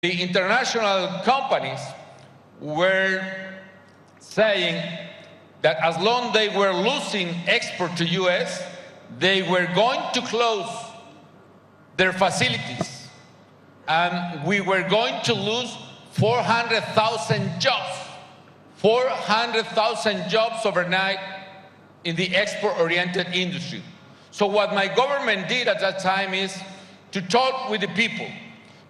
The international companies were saying that as long as they were losing export to US, they were going to close their facilities, and we were going to lose 400,000 jobs, 400,000 jobs overnight in the export-oriented industry. So what my government did at that time is to talk with the people,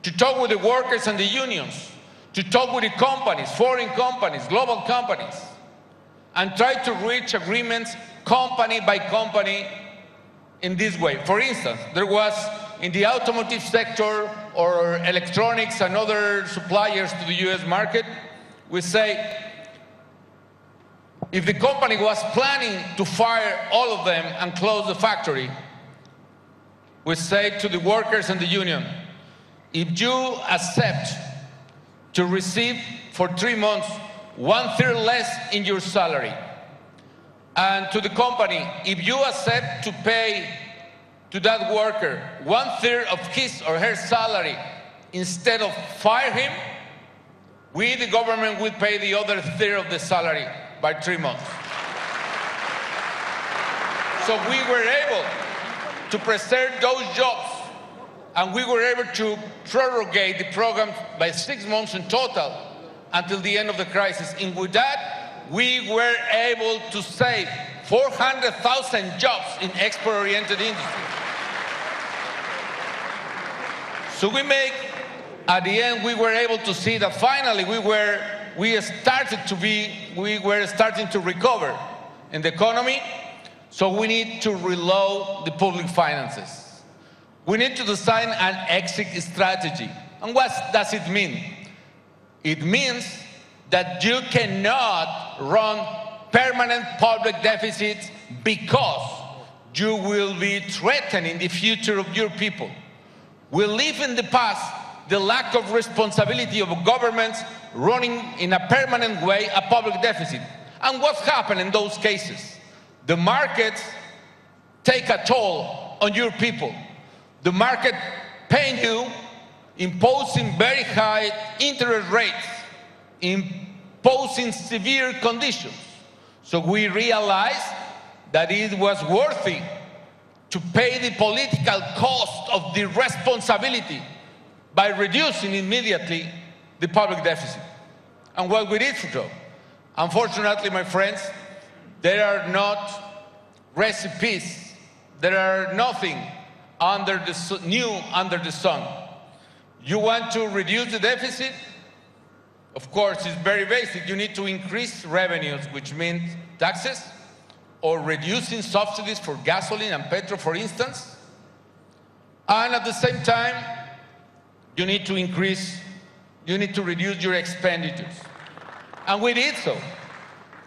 to talk with the workers and the unions, to talk with the companies, foreign companies, global companies, and try to reach agreements company by company in this way. For instance, there was in the automotive sector or electronics and other suppliers to the US market, we say, if the company was planning to fire all of them and close the factory, we say to the workers and the union, if you accept to receive for 3 months 1/3 less in your salary, and to the company, if you accept to pay to that worker 1/3 of his or her salary instead of fire him, we, the government, will pay the other 1/3 of the salary by 3 months. So we were able to preserve those jobs, and we were able to prorogate the program by 6 months in total until the end of the crisis. And with that, we were able to save 400,000 jobs in export-oriented industry. So at the end, we were able to see that finally we were starting to recover in the economy. So we need to reload the public finances. We need to design an exit strategy. And what does it mean? It means that you cannot run permanent public deficits because you will be threatening the future of your people. We live in the past the lack of responsibility of governments running in a permanent way a public deficit. And what's happened in those cases? The markets take a toll on your people. The market paying you, imposing very high interest rates, imposing severe conditions. So we realized that it was worthy to pay the political cost of the responsibility by reducing immediately the public deficit. And what we did so. Unfortunately, my friends, there are not recipes, there are nothing new under the sun. You want to reduce the deficit? Of course, it's very basic. You need to increase revenues, which means taxes, or reducing subsidies for gasoline and petrol, for instance. And at the same time, you need to reduce your expenditures. And we did so.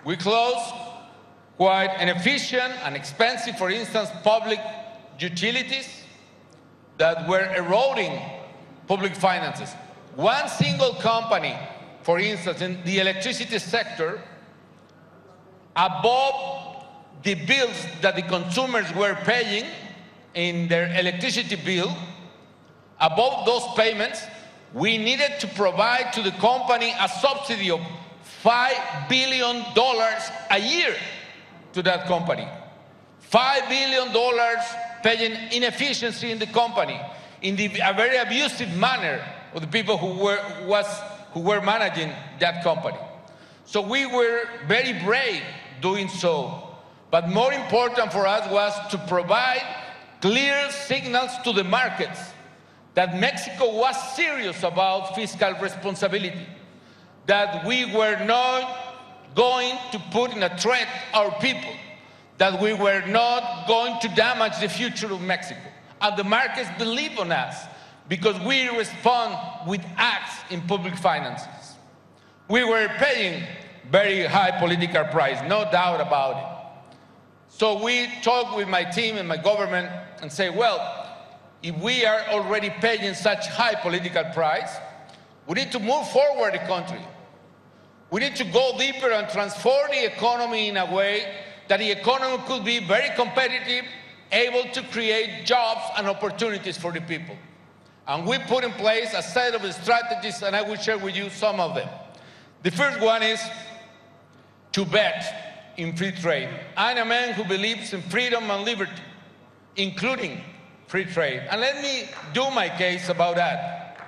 We closed quite inefficient and expensive, for instance, public utilities that were eroding public finances. One single company, for instance, in the electricity sector, above the bills that the consumers were paying in their electricity bill, above those payments, we needed to provide to the company a subsidy of $5 billion a year to that company. $5 billion paying inefficiency in the company, in a very abusive manner of the people who were managing that company. So we were very brave doing so. But more important for us was to provide clear signals to the markets that Mexico was serious about fiscal responsibility, that we were not going to put in a threat our people, that we were not going to damage the future of Mexico. And the markets believe on us because we respond with acts in public finances. We were paying very high political price, no doubt about it. So we talked with my team and my government and say, well, if we are already paying such high political price, we need to move forward the country. We need to go deeper and transform the economy in a way that the economy could be very competitive, able to create jobs and opportunities for the people. And we put in place a set of strategies, and I will share with you some of them. The first one is to bet in free trade. I'm a man who believes in freedom and liberty, including free trade. And let me do my case about that.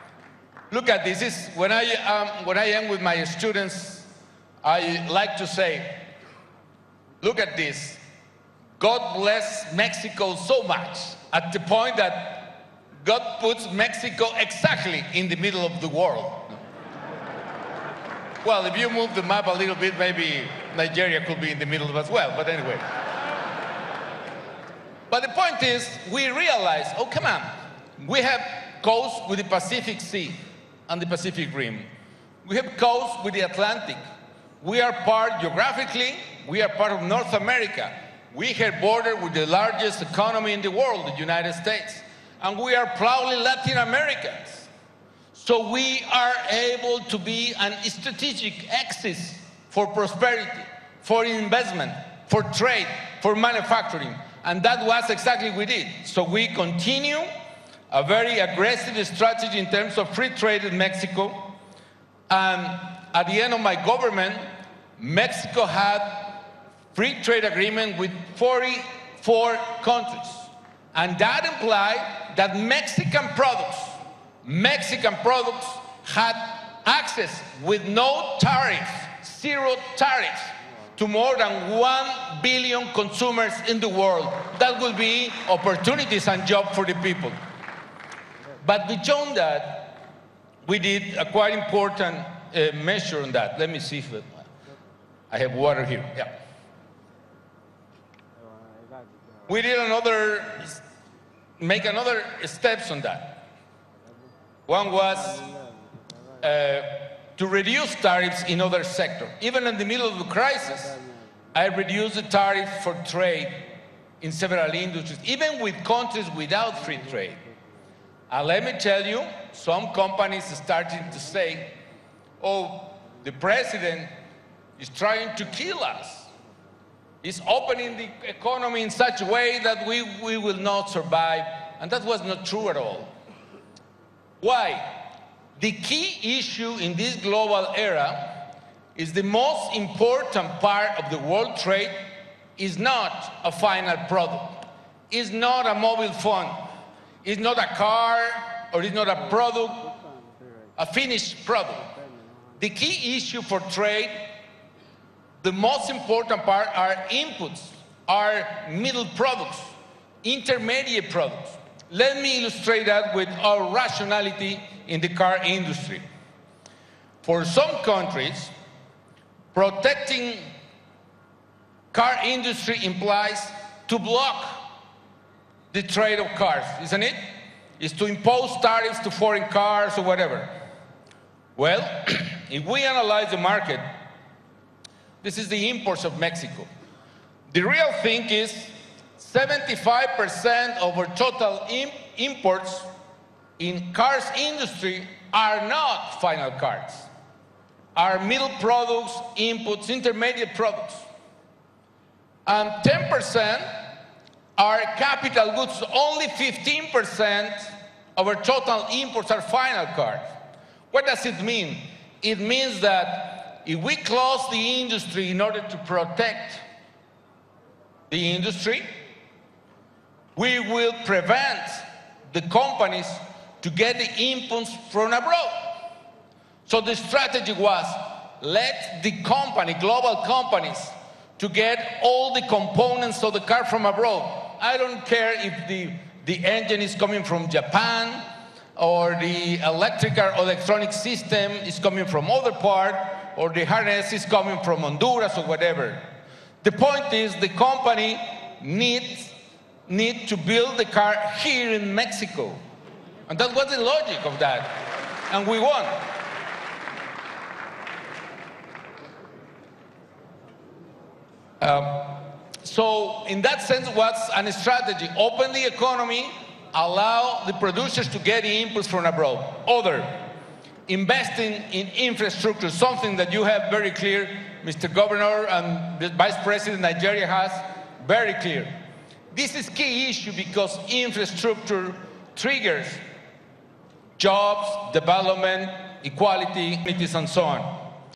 Look at this. This is when I am with my students, I like to say, look at this. God bless Mexico so much, at the point that God puts Mexico exactly in the middle of the world. Well, if you move the map a little bit, maybe Nigeria could be in the middle as well, but anyway. But the point is, we realize, oh, come on, we have coast with the Pacific Sea and the Pacific Rim. We have coast with the Atlantic. We are part, geographically, we are part of North America. We have border with the largest economy in the world, the United States. And we are proudly Latin Americans. So we are able to be an strategic axis for prosperity, for investment, for trade, for manufacturing. And that was exactly what we did. So we continue a very aggressive strategy in terms of free trade in Mexico. And at the end of my government, Mexico had free trade agreement with 44 countries. And that implied that Mexican products had access with no tariff, zero tariffs, to more than 1 billion consumers in the world. That will be opportunities and jobs for the people. But beyond that, we did a quite important measure on that. Let me see if I have water here. Yeah. We did make another steps on that. One was to reduce tariffs in other sectors. Even in the middle of the crisis, I reduced the tariff for trade in several industries, even with countries without free trade. And let me tell you, some companies are starting to say, oh, the president is trying to kill us. He's opening the economy in such a way that we will not survive. And that was not true at all. Why? The key issue in this global era is the most important part of the world trade is not a final product. It's not a mobile phone. It's not a car, or it's not a product, a finished product. The key issue for trade, the most important part, are inputs, are middle products, intermediate products. Let me illustrate that with our rationality in the car industry. For some countries, protecting car industry implies to block the trade of cars, isn't it? It's to impose tariffs to foreign cars or whatever. Well, if we analyze the market, this is the imports of Mexico. The real thing is 75% of our total imports in cars industry are not final cars, are middle products, inputs, intermediate products. And 10% are capital goods. Only 15% of our total imports are final cars. What does it mean? It means that if we close the industry in order to protect the industry, we will prevent the companies to get the inputs from abroad. So the strategy was, let the company, global companies, to get all the components of the car from abroad. I don't care if the engine is coming from Japan, or the electrical or electronic system is coming from other part, or the harness is coming from Honduras or whatever. The point is the company need to build the car here in Mexico. And that was the logic of that. And we won. So in that sense, what's a strategy? Open the economy, allow the producers to get the inputs from abroad. Other, investing in infrastructure, something that you have very clear, Mr. Governor and the Vice President Nigeria has very clear. This is key issue because infrastructure triggers jobs, development, equality, and so on.